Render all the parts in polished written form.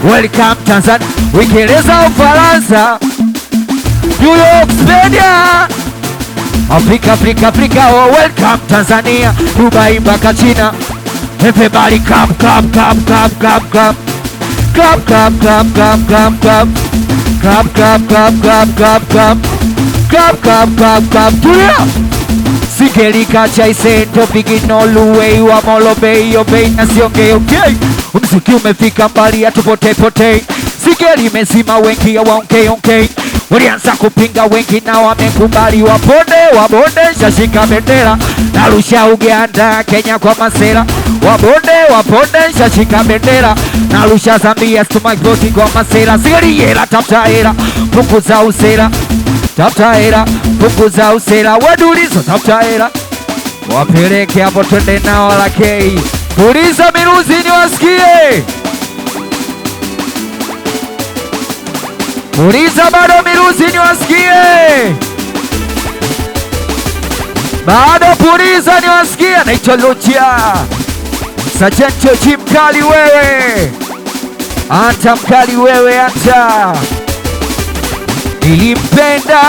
welcome Tanzania, Uingereza, Ufaransa, New York, Spain, Afrika, oh, welcome Tanzania, Dubai mpaka China. Everybody clap, clap, clap, clap, clap, clap. Clap, clap, clap, clap, clap, clap. Clap, clap, clap, clap, clap, clap. Clap, clap, clap, clap, tulia. Sikelika chaise ndo bigino luwe wa molobe yobe na sionge okay. Mziki umefika mbali atupote pote. Sikeli mezima wengi ya waonge okay. Walianza kupinga wengi na wamekubali, wabonde shashika bendera, narusha Uganda Kenya kwa masera. Wabonde shashika bendera, narusha Zambia stumagoti kwa masera. Sikeli yela tafuta hela, punguza usera. Tafuta hela, punguza usera. Wadulizo tafuta hela, wapeleke hapo twende nao lakei. Puliza miruzi ni wasikie. Puliza bado miruzi ni wasikie. Bado puliza ni wasikie. Naitwa Lucia Sajenti Oji, mkali wewe. Anta mkali wewe anta. Nilimpenda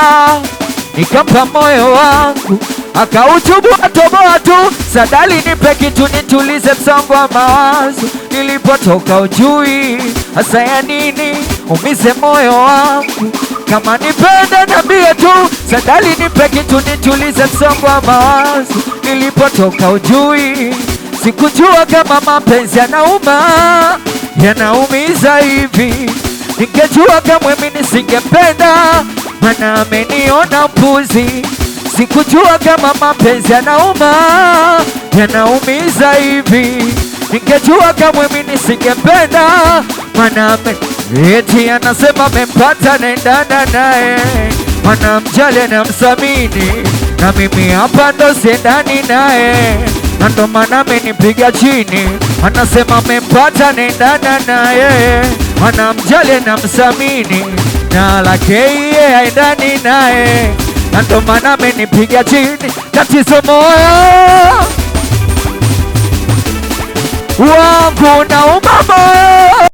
nikampa moyo wangu, akautubu atoboa tu. Sadali nipe kitu nitulize msongo wa mawazo. Nilipotoka ujui hasa ya nini umize moyo wangu. Kama nipenda nambie tu. Sadali nipe kitu nitulize msongo wa mawazo. Nilipotoka ujui sikujua kama mapenzi yanauma, yanaumiza hivi. Ningejua kama mimi nisingempenda, maana ameniona mpuzi. Sikujua kama mapenzi yanauma, yanaumiza hivi. Ningejua kama mimi nisingempenda, maana eti anasema mempata nendana naye, maana mjali na msamini, na mimi hapa ndo siendani naye, na ndo maana amenipiga chini. Anasema mempata nendana naye, maana mjali na msamini, na lake yeye haendani naye, na ndo maana amenipiga chini. Tatizo moyo wangu na umama